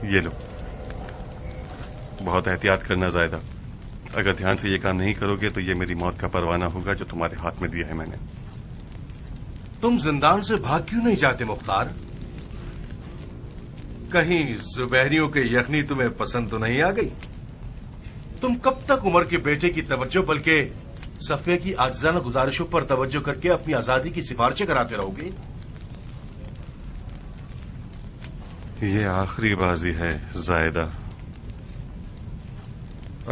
یہ لو، بہت احتیاط کرنا زائدہ، اگر دھیان سے یہ کام نہیں کرو گے تو یہ میری موت کا پروانہ ہوگا جو تمہارے ہاتھ میں دیا ہے میں نے۔ تم زندان سے بھاگ کیوں نہیں جاتے مختار؟ کہیں زبیریوں کے یخنی تمہیں پسند تو نہیں آ گئی؟ تم کب تک عمر کے بیٹے کی توجہ بلکہ صفیہ کی عاجزانہ گزارشوں پر توجہ کر کے اپنی آزادی کی سفارشیں کراتے رہو گے؟ یہ آخری بازی ہے زائدہ،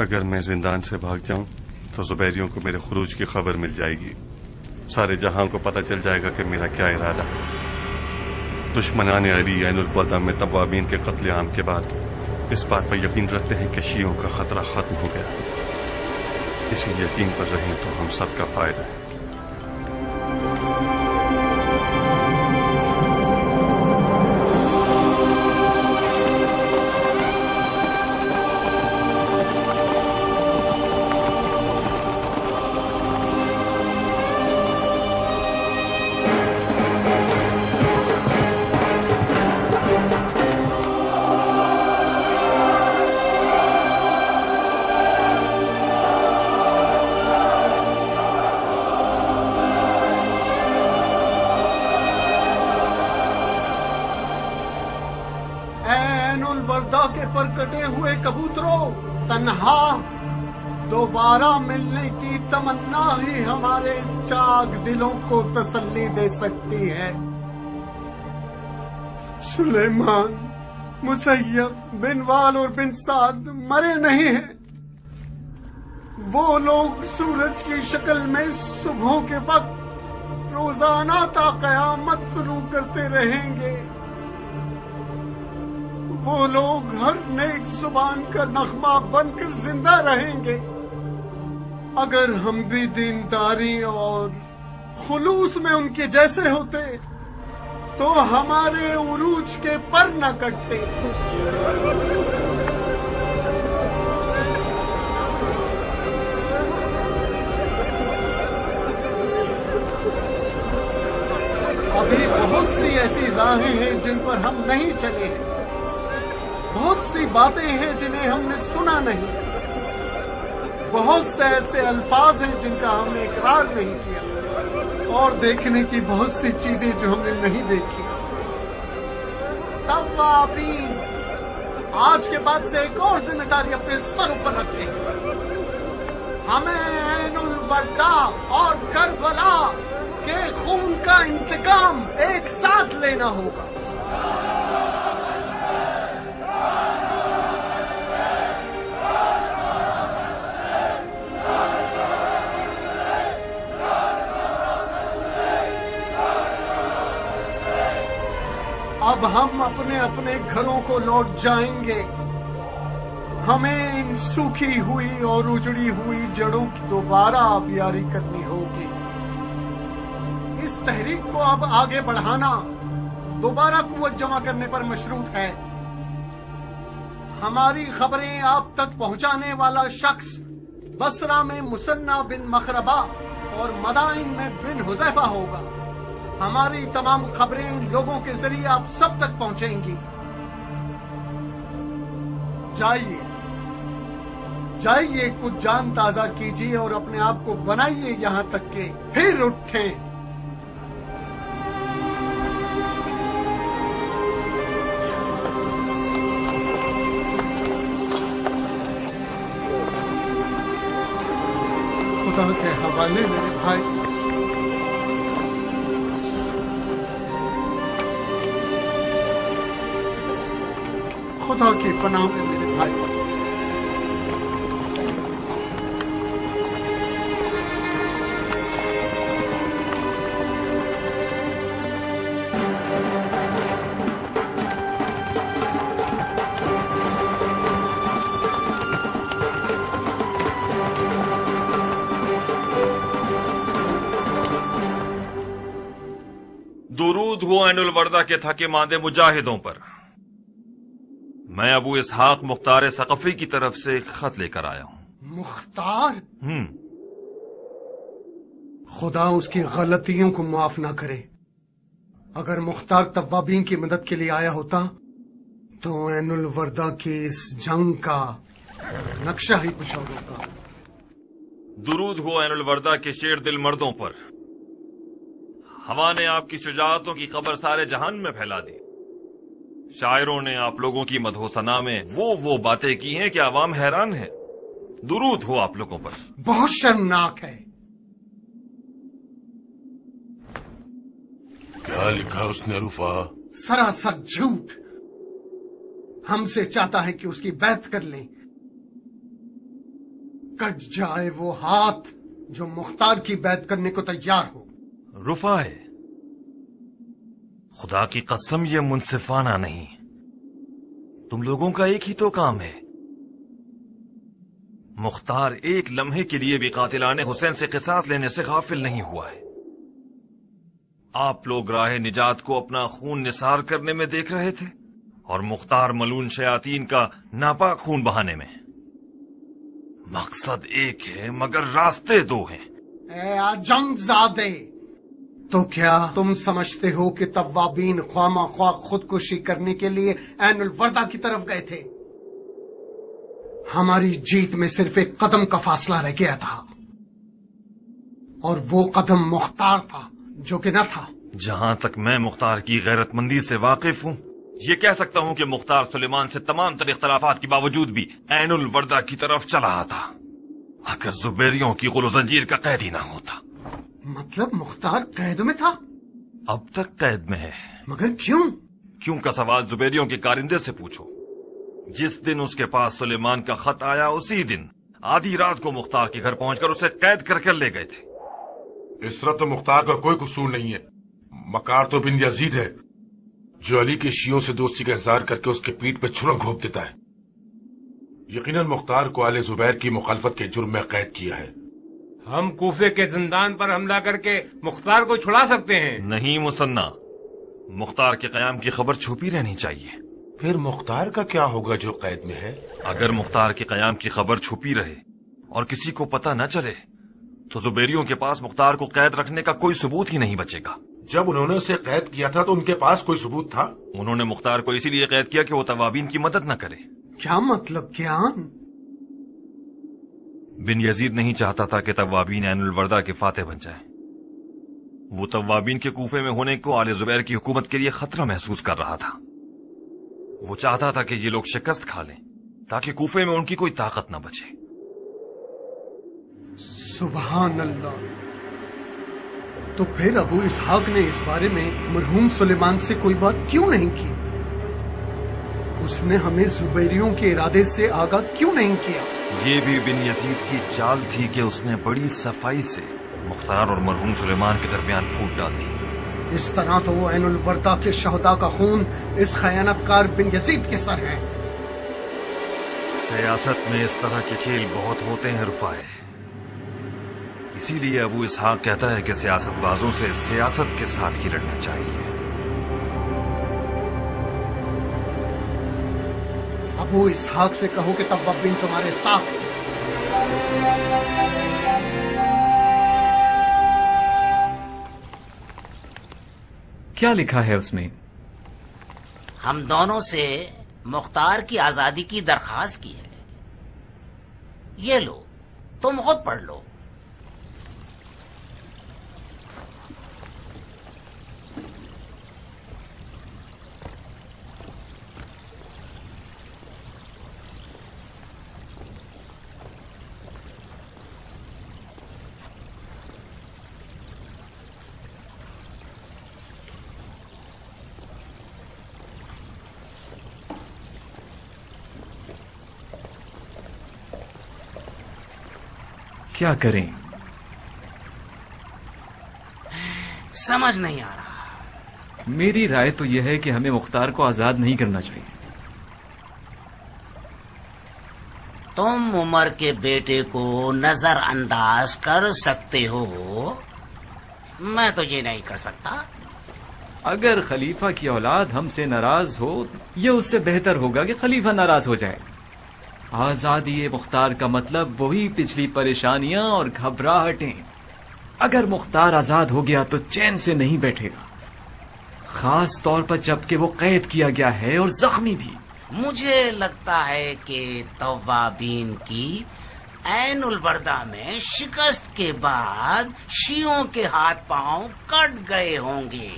اگر میں زندان سے بھاگ جاؤں تو زبیریوں کو میرے خروج کی خبر مل جائے گی، سارے جہاں کو پتہ چل جائے گا کہ میرا کیا ارادہ ہے۔ دشمنان علی عین الوداع میں توابین کے قتل عام کے بعد اس بات پر یقین رکھتے ہیں کہ شیعوں کا خطرہ ختم ہو گیا، اسی یقین پر رہیں تو ہم سب کا فائدہ ہے۔ پر کٹے ہوئے کبوتروں، تنہا دوبارہ ملنے کی تمنا ہی ہمارے چاک دلوں کو تسلی دے سکتی ہے۔ سلیمان، مسیب، بن وال اور بن سعد مرے نہیں ہیں، وہ لوگ سورج کی شکل میں صبحوں کے وقت روزانہ تا قیامت طلوع کرتے رہیں گے، وہ لوگ ہر نیک زبان کا نغمہ بن کر زندہ رہیں گے۔ اگر ہم بھی دینداری اور خلوص میں ان کے جیسے ہوتے تو ہمارے عروج کے پر نہ کٹتے۔ ابھی بہت سی ایسی راہیں ہیں جن پر ہم نہیں چلے ہیں، بہت سی باتیں ہیں جنہیں ہم نے سنا نہیں، بہت سے ایسے الفاظ ہیں جن کا ہم نے اقرار نہیں کیا، اور دیکھنے کی بہت سی چیزیں جو ہم نے نہیں دیکھی۔ توابین آج کے بعد سے ایک اور ذمہ داری اپنے سروں پر رکھتے ہیں، ہمیں عین الوداع اور کربلا کے خون کا انتقام ایک ساتھ لینا ہوگا۔ اب ہم اپنے اپنے گھروں کو لوٹ جائیں گے، ہمیں ان سوکھی ہوئی اور اجڑی ہوئی جڑوں کی دوبارہ آبیاری کرنی ہوگی۔ اس تحریک کو اب آگے بڑھانا دوبارہ قوت جمع کرنے پر مشروط ہے۔ ہماری خبریں آپ تک پہنچانے والا شخص بصرہ میں مثنی بن مخربہ اور مدائن میں بن حذیفہ ہوگا۔ ہماری تمام خبریں لوگوں کے ذریعے آپ سب تک پہنچیں گی۔ جائیے جائیے، کچھ جان تازہ کیجیے اور اپنے آپ کو بنائیے یہاں تک کہ پھر اٹھیں۔ خدا کے حوالے میرے بھائی، خدا کی پناہ میں میرے بھائی۔ درود ہو عین الوداع کے تھکے ماندے مجاہدوں پر۔ میں ابو اسحاق مختار ثقفی کی طرف سے ایک خط لے کر آیا ہوں۔ مختار؟ خدا اس کی غلطیوں کو معاف نہ کرے۔ اگر مختار توابین کی مدد کے لیے آیا ہوتا تو عین الوردہ کی اس جنگ کا نقشہ ہی کچھ اور ہوگا۔ درود ہو عین الوردہ کے شیر دل مردوں پر۔ ہوا نے آپ کی شجاعتوں کی خبر سارے جہان میں پھیلا دی۔ شاعروں نے آپ لوگوں کی مدح و ثنا میں وہ باتیں کی ہیں کہ عوام حیران ہے۔ درود ہو آپ لوگوں پر۔ بہت شرمناک ہے۔ کیا لکھا اس نے رفا؟ سراسر جھوٹ۔ ہم سے چاہتا ہے کہ اس کی بیعت کر لیں، کٹ جائے وہ ہاتھ جو مختار کی بیعت کرنے کو تیار ہو۔ رفا ہے، خدا کی قسم یہ منصفانہ نہیں۔ تم لوگوں کا ایک ہی تو کام ہے۔ مختار ایک لمحے کے لیے بھی قاتلان حسین سے قصاص لینے سے غافل نہیں ہوا ہے۔ آپ لوگ راہ نجات کو اپنا خون نثار کرنے میں دیکھ رہے تھے اور مختار ملون شیاطین کا ناپاک خون بہانے میں۔ مقصد ایک ہے مگر راستے دو ہیں۔ اے جنگ زادے، تو کیا تم سمجھتے ہو کہ توابین خواہ خواہ خودکشی کرنے کے لیے عین الوردہ کی طرف گئے تھے؟ ہماری جیت میں صرف ایک قدم کا فاصلہ رہ گیا تھا، اور وہ قدم مختار تھا جو کہ نہ تھا۔ جہاں تک میں مختار کی غیرت مندی سے واقف ہوں، یہ کہہ سکتا ہوں کہ مختار سلیمان سے تمام تر اختلافات کے باوجود بھی عین الوردہ کی طرف چلا آتا، اگر زبیریوں کی غل و زنجیر کا قید ہی نہ ہوتا۔ مطلب مختار قید میں تھا؟ اب تک قید میں ہے۔ مگر کیوں؟ کیوں کا سوال زبیریوں کے کارندے سے پوچھو۔ جس دن اس کے پاس سلیمان کا خط آیا، اسی دن آدھی رات کو مختار کے گھر پہنچ کر اسے قید کر کے لے گئے تھے۔ اس طرح تو مختار کا کوئی قصور نہیں ہے، مکار تو بن یزید ہے جو علی کے شیعوں سے دوستی کا اظہار کر کے اس کے پیٹھ پہ چھرا گھونپ دیتا ہے۔ یقیناً مختار کو آل زبیر کی مخالفت کے جرم میں قید کیا ہے۔ ہم کوفے کے زندان پر حملہ کر کے مختار کو چھڑا سکتے ہیں۔ نہیں مصنع، مختار کے قیام کی خبر چھپی رہنی چاہیے۔ پھر مختار کا کیا ہوگا جو قید میں ہے؟ اگر مختار کے قیام کی خبر چھپی رہے اور کسی کو پتہ نہ چلے تو زبیریوں کے پاس مختار کو قید رکھنے کا کوئی ثبوت ہی نہیں بچے گا۔ جب انہوں نے اسے قید کیا تھا تو ان کے پاس کوئی ثبوت تھا؟ انہوں نے مختار کو اسی لیے قید کیا کہ وہ توابین کی مدد نہ کرے۔ کیا مطلب کیان؟ بن یزید نہیں چاہتا تھا کہ توابین عین الوردہ کے فاتح بن جائیں۔ وہ توابین کے کوفے میں ہونے کو آل زبیر کی حکومت کے لیے خطرہ محسوس کر رہا تھا۔ وہ چاہتا تھا کہ یہ لوگ شکست کھا لیں تاکہ کوفے میں ان کی کوئی طاقت نہ بچے۔ سبحان اللہ! تو پھر ابو اسحاق نے اس بارے میں مرحوم سلیمان سے کوئی بات کیوں نہیں کی؟ اس نے ہمیں زبیریوں کے ارادے سے آگاہ کیوں نہیں کیا؟ یہ بھی بن یزید کی چال تھی کہ اس نے بڑی صفائی سے مختار اور مرحوم سلیمان کے درمیان پھوٹ ڈال دی۔ اس طرح تو وہ عین الوردہ کے شہداء کا خون اس خیانت کار بن یزید کے سر ہے۔ سیاست میں اس طرح کے کھیل بہت ہوتے ہیں رفاع، اسی لیے ابو اسحاق کہتا ہے کہ سیاست بازوں سے سیاست کے ساتھ ہی لڑنا چاہیے۔ ابو اسحاق سے کہو کہ توابین تمہارے ساتھ ہیں۔ کیا لکھا ہے اس میں؟ ہم دونوں سے مختار کی آزادی کی درخواست کی ہے۔ یہ لو، تم خود پڑھ لو۔ کیا کریں؟ سمجھ نہیں آ رہا۔ میری رائے تو یہ ہے کہ ہمیں مختار کو آزاد نہیں کرنا چاہیے۔ تم عمر کے بیٹے کو نظر انداز کر سکتے ہو، میں تو یہ نہیں کر سکتا۔ اگر خلیفہ کی اولاد ہم سے ناراض ہو، یہ اس سے بہتر ہوگا کہ خلیفہ ناراض ہو جائے۔ آزادی مختار کا مطلب وہی پچھلی پریشانیاں اور گھبراہٹیں۔ اگر مختار آزاد ہو گیا تو چین سے نہیں بیٹھے گا، خاص طور پر جب کہ وہ قید کیا گیا ہے اور زخمی بھی، مجھے لگتا ہے کہ توابین کی عین البردہ میں شکست کے بعد شیعوں کے ہاتھ پاؤں کٹ گئے ہوں گے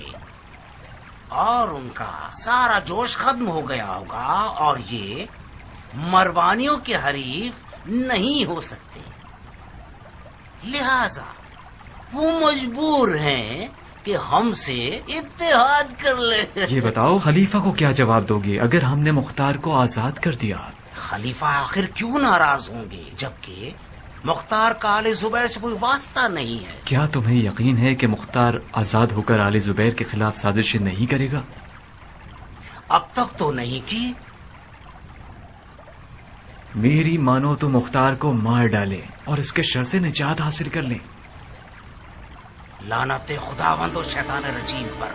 اور ان کا سارا جوش ختم ہو گیا ہوگا اور یہ مروانیوں کے حریف نہیں ہو سکتے، لہذا وہ مجبور ہیں کہ ہم سے اتحاد کر لیں۔ یہ بتاؤ خلیفہ کو کیا جواب دو گے اگر ہم نے مختار کو آزاد کر دیا؟ خلیفہ آخر کیوں ناراض ہوں گے جبکہ مختار کا آل زبیر سے کوئی واسطہ نہیں ہے؟ کیا تمہیں یقین ہے کہ مختار آزاد ہو کر آل زبیر کے خلاف سازشیں نہیں کرے گا؟ اب تک تو نہیں کی۔ میری مانو تو مختار کو مار ڈالے اور اس کے شر سے نجات حاصل کر لیں۔ لعنت خداوند و شیطان رجیم پر۔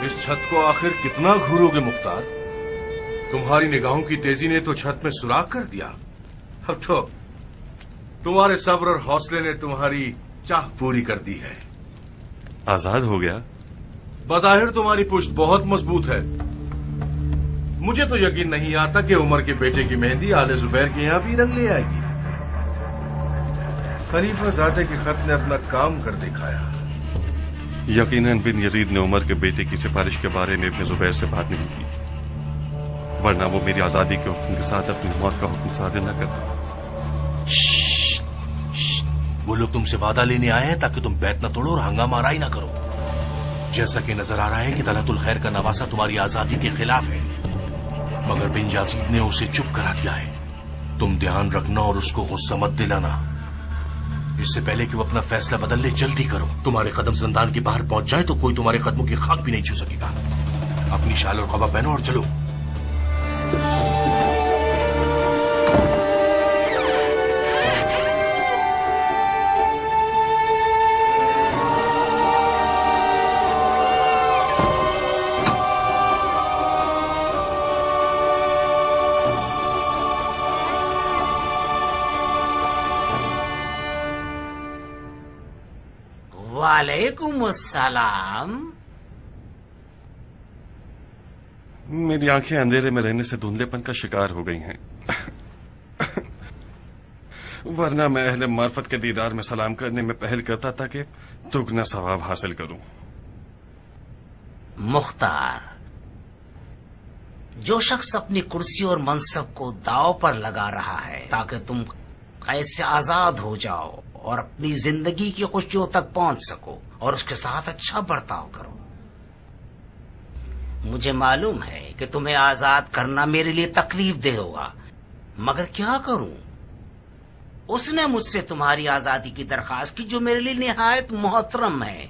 اس چھت کو آخر کتنا گھورو گے مختار؟ تمہاری نگاہوں کی تیزی نے تو چھت میں سوراخ کر دیا، اب تو تمہارے صبر اور حوصلے نے تمہاری چاہ پوری کر دی ہے۔ آزاد ہو گیا؟ بظاہر تمہاری پشت بہت مضبوط ہے، مجھے تو یقین نہیں آتا کہ عمر کے بیٹے کی مہندی آل زبیر کے یہاں بھی رنگ لے آئے گی۔ خلیفہ زادے کے خط نے اپنا کام کر دکھایا۔ یقیناً بن یزید نے عمر کے بیٹے کی سفارش کے بارے میں ابن زبیر سے بات نہیں کی، ورنہ وہ میری آزادی کے حکم کے ساتھ اپنی موت کا حکم صادر نہ کرتا۔ وہ لوگ تم سے وعدہ لینے آئے ہیں تاکہ تم بیت نہ توڑو اور ہنگامہ آرائی نہ کرو۔ جیسا کہ نظر آ رہا ہے کہ طلعت الخیر کا نواسہ تمہاری آزادی کے خلاف ہے، مگر بن یزید نے اسے چپ کرا دیا ہے۔ تم دھیان رکھنا اور اس کو غصہ مت دلانا، اس سے پہلے کہ وہ اپنا فیصلہ بدل لے جلدی کرو۔ تمہارے قدم زندان کے باہر پہنچ جائیں تو کوئی تمہارے قدموں کی خاک بھی نہیں چھو سکے گا۔ اپنی شال اور قبا پہنو اور چلو۔ وعلیکم السلام۔ میری آنکھیں اندھیرے میں رہنے سے دھندلے پن کا شکار ہو گئی ہیں، ورنہ میں اہل معرفت کے دیدار میں سلام کرنے میں پہل کرتا تھا کہ دگنا ثواب حاصل کروں۔ مختار، جو شخص اپنی کرسی اور منصب کو داؤ پر لگا رہا ہے تاکہ تم ایسے آزاد ہو جاؤ اور اپنی زندگی کی خوشیوں تک پہنچ سکو اور اس کے ساتھ اچھا برتاؤ کرو، مجھے معلوم ہے کہ تمہیں آزاد کرنا میرے لیے تکلیف دہ ہوگا، مگر کیا کروں؟ اس نے مجھ سے تمہاری آزادی کی درخواست کی جو میرے لیے نہایت محترم ہے۔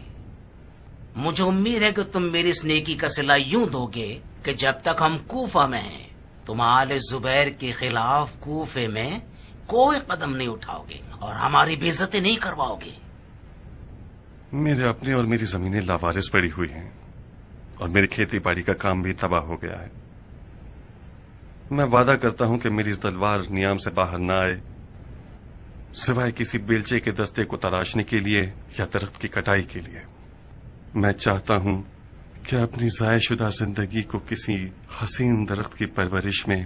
مجھے امید ہے کہ تم میری اس نیکی کا صلہ یوں دو گے کہ جب تک ہم کوفہ میں ہیں تم آل زبیر کے خلاف کوفے میں کوئی قدم نہیں اٹھاؤ گے اور ہماری بے عزتی نہیں کرواؤ گے۔ میرے اپنے اور میری زمینیں لاوارث پڑی ہوئی ہیں اور میری کھیتی باڑی کا کام بھی تباہ ہو گیا ہے۔ میں وعدہ کرتا ہوں کہ میری اس تلوار نیام سے باہر نہ آئے سوائے کسی بیلچے کے دستے کو تراشنے کے لیے یا درخت کی کٹائی کے لیے۔ میں چاہتا ہوں کہ اپنی ضائع شدہ زندگی کو کسی حسین درخت کی پرورش میں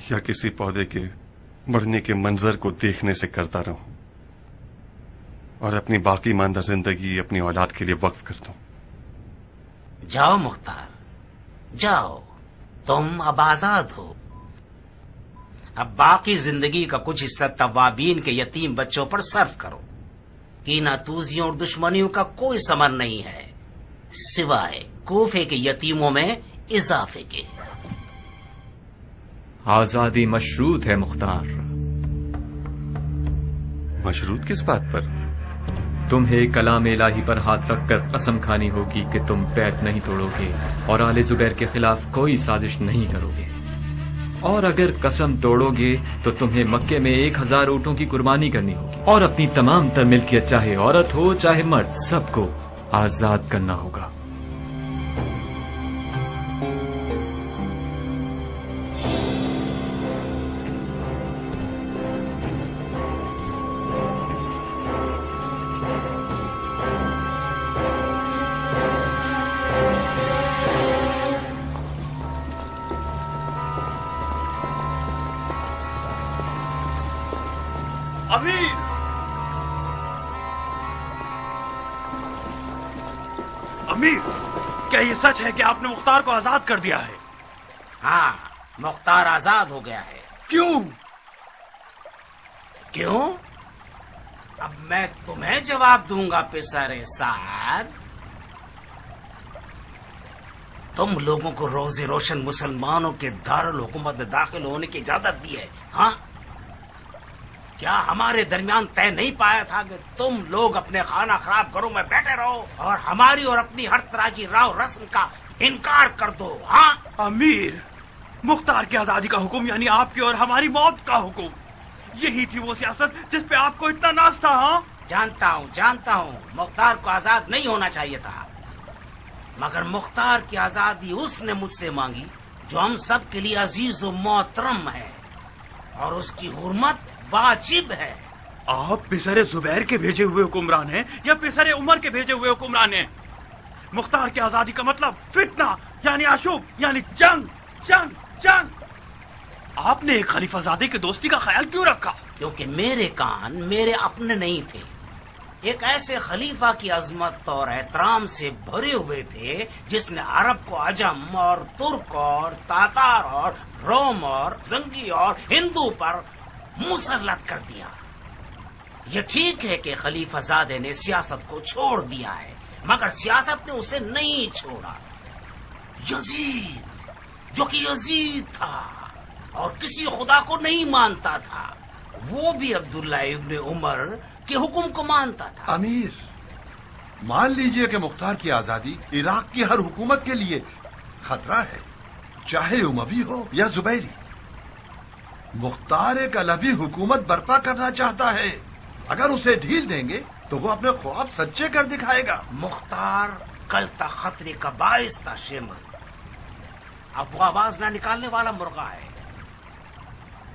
یا کسی پودے کے بڑھنے کے منظر کو دیکھنے سے کرتا رہوں اور اپنی باقی ماندہ زندگی اپنی اولاد کے لیے وقف کر دوں۔ جاؤ مختار، جاؤ، تم اب آزاد ہو۔ اب باقی زندگی کا کچھ حصہ توابین کے یتیم بچوں پر صرف کرو۔ کینہ توزیوں اور دشمنیوں کا کوئی ثمر نہیں ہے سوائے کوفے کے یتیموں میں اضافے کے۔ آزادی مشروط ہے مختار۔ مشروط کس بات پر؟ تمہیں کلام الہی پر ہاتھ رکھ کر قسم کھانی ہوگی کہ تم بیعت نہیں توڑو گے اور آل زبیر کے خلاف کوئی سازش نہیں کرو گے۔ اور اگر قسم توڑو گے تو تمہیں مکے میں 1000 اونٹوں کی قربانی کرنی ہوگی اور اپنی تمام تر ملکیت چاہے عورت ہو چاہے مرد سب کو آزاد کرنا ہوگا۔ امیر، امیر، کیا یہ سچ ہے کہ آپ نے مختار کو آزاد کر دیا ہے؟ ہاں، مختار آزاد ہو گیا ہے۔ کیوں؟ کیوں؟ اب میں تمہیں جواب دوں گا پسر سعد۔ تم لوگوں کو روز روشن مسلمانوں کے دارالحکومت میں داخل ہونے کی اجازت دی ہے، ہاں؟ کیا ہمارے درمیان طے نہیں پایا تھا کہ تم لوگ اپنے خانہ خراب گھروں میں بیٹھے رہو اور ہماری اور اپنی ہر طرح کی راو رسم کا انکار کر دو، ہاں؟ امیر، مختار کی آزادی کا حکم یعنی آپ کی اور ہماری موت کا حکم، یہی تھی وہ سیاست جس پہ آپ کو اتنا ناز تھا، ہاں؟ جانتا ہوں مختار کو آزاد نہیں ہونا چاہیے تھا، مگر مختار کی آزادی اس نے مجھ سے مانگی جو ہم سب کے لیے عزیز و محترم ہے، اور اس کی حرمت واجب ہے۔ آپ پسر زبیر کے بھیجے ہوئے حکمران ہیں یا پسر عمر کے بھیجے ہوئے حکمران ہیں؟ مختار کی آزادی کا مطلب فتنہ یعنی اشوب یعنی جنگ جنگ جنگ۔ آپ نے ایک خلیفہ زادے کی دوستی کا خیال کیوں رکھا؟ کیونکہ میرے کان میرے اپنے نہیں تھے، ایک ایسے خلیفہ کی عظمت اور احترام سے بھرے ہوئے تھے جس نے عرب کو عجم اور ترک اور تاتار اور روم اور زنگی اور ہندو پر مسلط کر دیا۔ یہ ٹھیک ہے کہ خلیفہ زادے نے سیاست کو چھوڑ دیا ہے، مگر سیاست نے اسے نہیں چھوڑا۔ یزید جو کہ یزید تھا اور کسی خدا کو نہیں مانتا تھا، وہ بھی عبداللہ ابن عمر کے حکم کو مانتا تھا۔ امیر، مان لیجئے کہ مختار کی آزادی عراق کی ہر حکومت کے لیے خطرہ ہے، چاہے اموی ہو یا زبیری۔ مختار ایک علوی حکومت برپا کرنا چاہتا ہے، اگر اسے ڈھیل دیں گے تو وہ اپنے خواب سچے کر دکھائے گا۔ مختار کل تک خطرے کا باعث تھا شیمن، اب وہ آواز نہ نکالنے والا مرغا ہے۔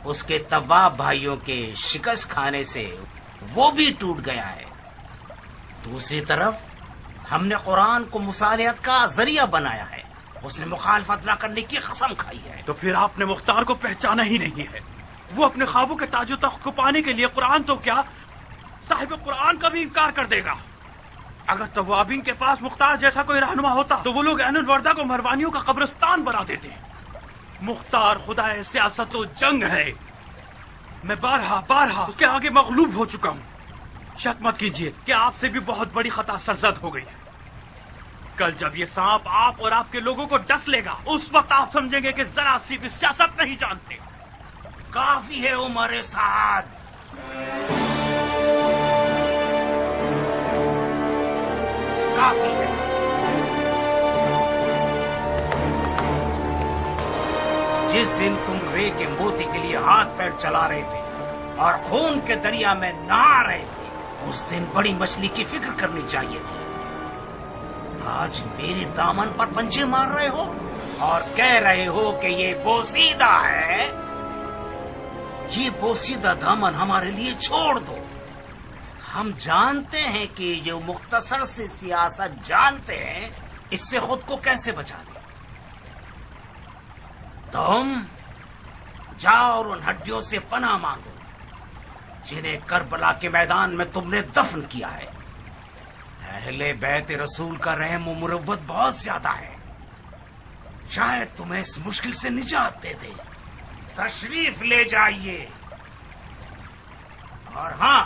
اس کے طواب بھائیوں کے شکست کھانے سے وہ بھی ٹوٹ گیا ہے۔ دوسری طرف ہم نے قرآن کو مصالحت کا ذریعہ بنایا ہے، اس نے مخالفت نہ کرنے کی قسم کھائی ہے۔ تو پھر آپ نے مختار کو پہچانا ہی نہیں ہے۔ وہ اپنے خوابوں کے تاج و تخت کو پانے کے لیے قرآن تو کیا صاحب قرآن کا بھی انکار کر دے گا۔ اگر توابین کے پاس مختار جیسا کوئی رہنما ہوتا تو وہ لوگ عین الوردہ کو مروانیوں کا قبرستان بنا دیتے۔ مختار خدا سیاست و جنگ ہے، میں بارہا اس کے آگے مغلوب ہو چکا ہوں۔ شک مت کیجیے کہ آپ سے بھی بہت بڑی خطا سرزد ہو گئی ہے۔ کل جب یہ سانپ آپ اور آپ کے لوگوں کو ڈس لے گا، اس وقت آپ سمجھیں گے کہ ذرا سی بھی سیاست نہیں جانتے۔ کافی ہے عمر سعد، کافی ہے۔ جس دن تم رے کے موتی کے لیے ہاتھ پیر چلا رہے تھے اور خون کے دریا میں نہا رہے تھے، اس دن بڑی مچھلی کی فکر کرنی چاہیے تھی۔ آج میرے دامن پر پنجے مار رہے ہو اور کہہ رہے ہو کہ یہ بوسیدہ ہے۔ یہ بوسیدہ دامن ہمارے لیے چھوڑ دو۔ ہم جانتے ہیں کہ جو مختصر سے سیاست جانتے ہیں اس سے خود کو کیسے بچا لیں۔ تم جاؤ اور ان ہڈیوں سے پناہ مانگو جنہیں کربلا کے میدان میں تم نے دفن کیا ہے۔ اہل بیت رسول کا رحم و مروت بہت زیادہ ہے، شاید تمہیں اس مشکل سے نجات دے دے۔ تشریف لے جائیے۔ اور ہاں،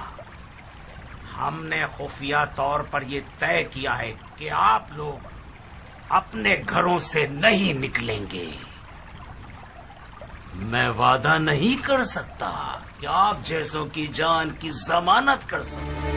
ہم نے خفیہ طور پر یہ طے کیا ہے کہ آپ لوگ اپنے گھروں سے نہیں نکلیں گے۔ میں وعدہ نہیں کر سکتا کہ آپ جیسوں کی جان کی ضمانت کر سکوں۔